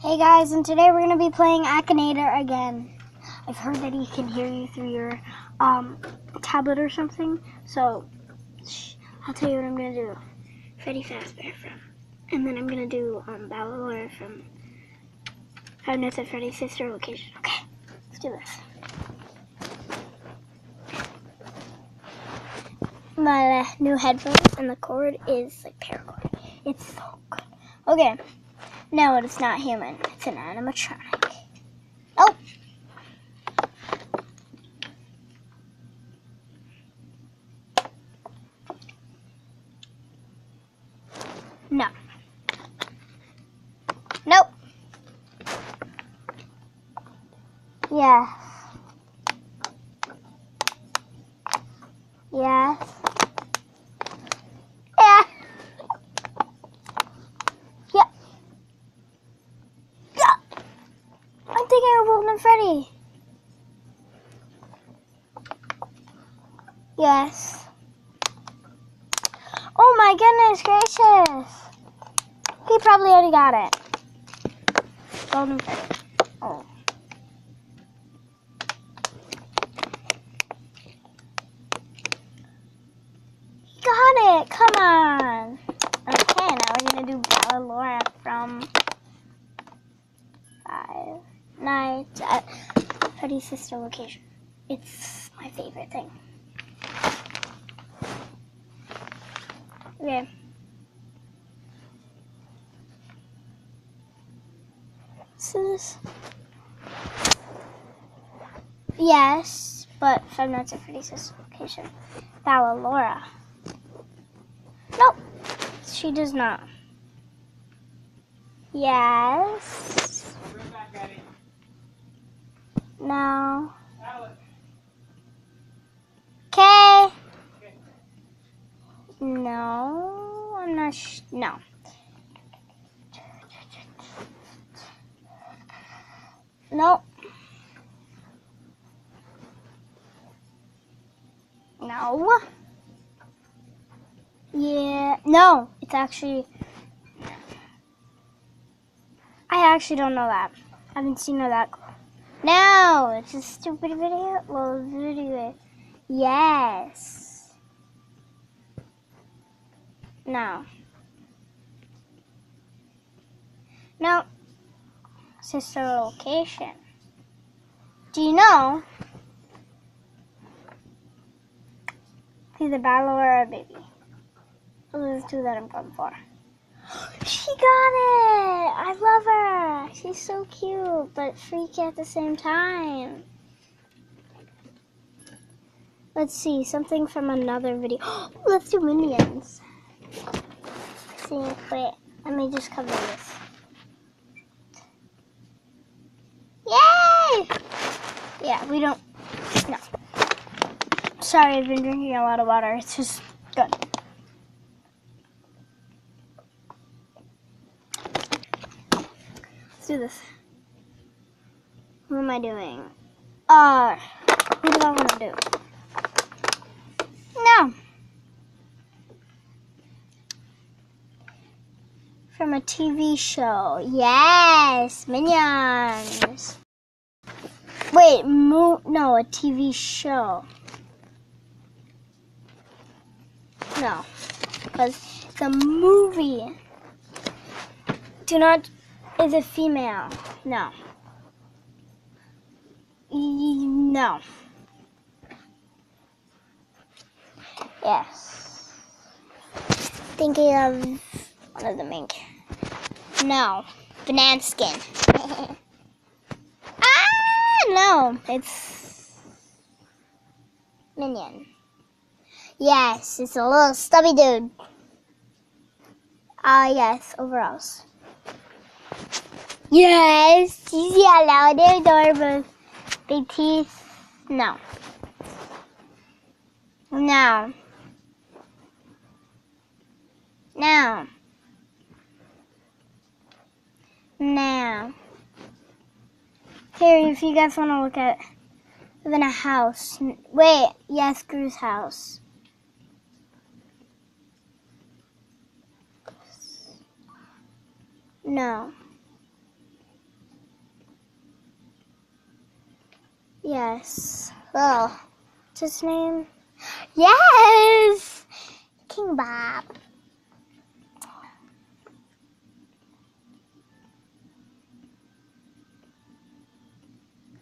Hey guys, and today we're going to be playing Akinator again. I've heard that he can hear you through your tablet or something, so I'll tell you what I'm going to do. Freddy Fazbear and then I'm going to do Balor from Five Nights at Freddy's Sister Location. Okay, let's do this. My new headphones and the cord is like paracord. It's so good. Okay. No, it's not human. It's an animatronic. Oh! No. Nope. Yes. Yes. Yeah. Yeah. Yeah. I'm thinking of Golden Freddy. Yes. Oh my goodness gracious. He probably already got it. Golden Freddy. Oh. He got it. Come on. Okay, now we're going to do Balor from Five Nights at Freddy's Sister Location. It's my favorite thing. Okay. So this. Yes, but Five Nights at Freddy's Sister Location. Balor. Nope. She does not. Yes. No. Okay. No. I'm not no. Nope. No. Yeah. No. It's actually. I actually don't know that. I haven't seen her that cool. No. It's a stupid video. Well, video. Yes. No. No. Sister Location. Do you know? Either Balor or a baby. Those are the two that I'm going for. She got it! I love her. She's so cute, but freaky at the same time. Let's see, something from another video. Let's do Minions. Let's see, wait, let me just cover this. Yay! Yeah, we don't, no. Sorry, I've been drinking a lot of water. It's just good. Let's do this. What am I doing? Who do I want to do? No. From a TV show. Yes, Minions. Wait, no, a TV show. No, because it's a movie. Is a female. No. No. Yes. Thinking of one of the main characters. No. Banana Skin. No. It's Minion. Yes, it's a little stubby dude. Yes, overalls. Yes, he's yellow. They're adorable. Big teeth. No. No. No. No. Here, if you guys want to look at it, live in a house. Wait, yes, Gru's house. No. Yes. Oh, what's his name? Yes! King Bob.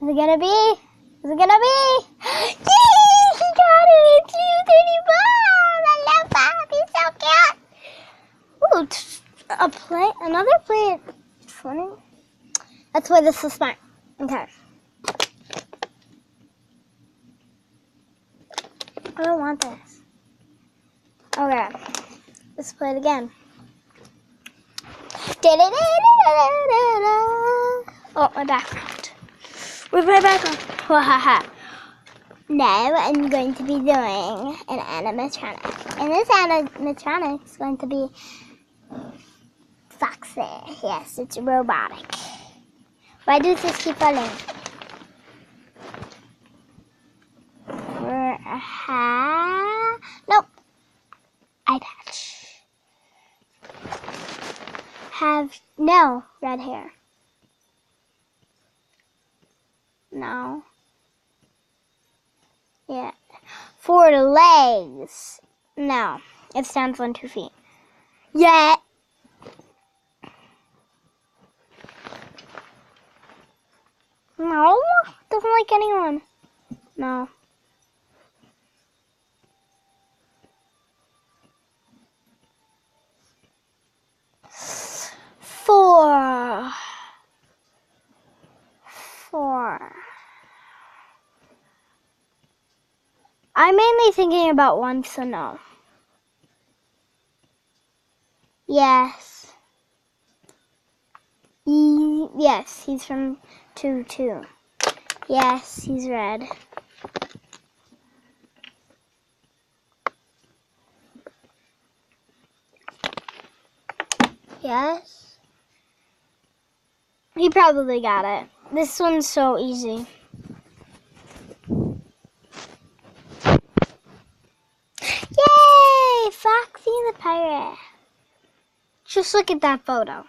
Is it gonna be? Is it gonna be? Yay! He got it! It's you, Dirty Bob! I love Bob. He's so cute. Ooh, a plate. Another plate. Funny. That's why this is smart. Okay. I don't want this. Okay. Let's play it again. Oh, my background. Where's my background? Now I'm going to be doing an animatronic. And this animatronic is going to be Foxy. Yes, it's robotic. Why does this keep falling? Nope. Eye patch. Have no red hair. No. Yeah. 4 legs. No. It stands on 2 feet. Yeah. No. Doesn't like anyone. No. Four. I'm mainly thinking about 1, so no. Yes. Yes, he's from 2 too. Yes, he's red. Yes. He probably got it. This one's so easy. Yay! Foxy the pirate. Just look at that photo.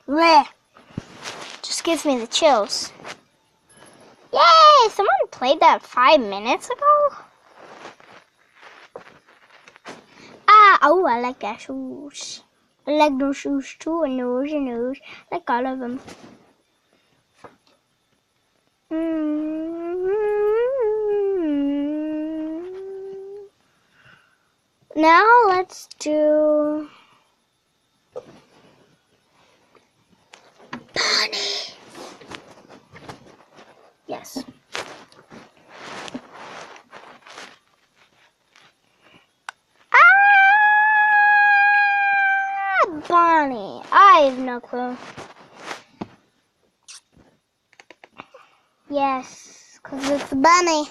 Blech. Just gives me the chills. Yay! Someone played that 5 minutes ago? Oh, I like that shoes. I like those shoes too, and those, like all of them. Now let's do Bonnie. Yes. Bonnie. I have no clue. Yes, because it's Bunny.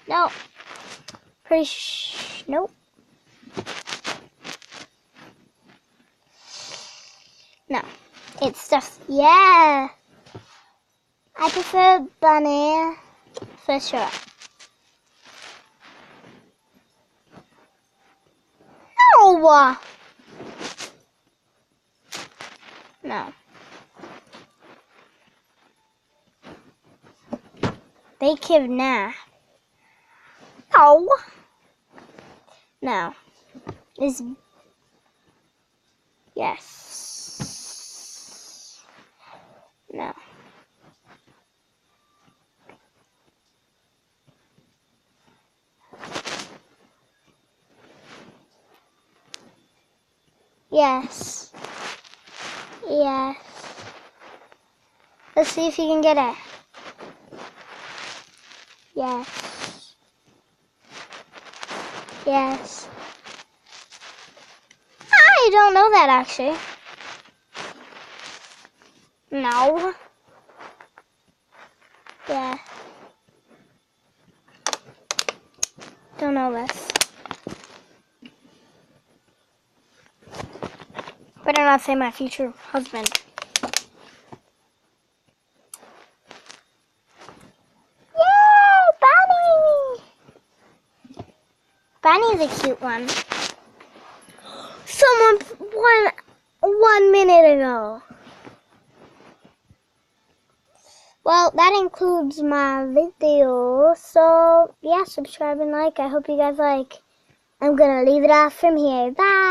No. Nope. No. It's just, yeah. I prefer Bunny for sure. No. No. They kidnap. No. No. Is yes. No. Yes. Yes. Let's see if you can get it. Yes. Yes. I don't know that actually. No. Yeah. Don't know this. Better not say my future husband. Yay, Bonnie! Bonnie's a cute one. Someone won 1 minute ago. Well, that includes my video. So, yeah, subscribe and like. I hope you guys like. I'm going to leave it off from here. Bye.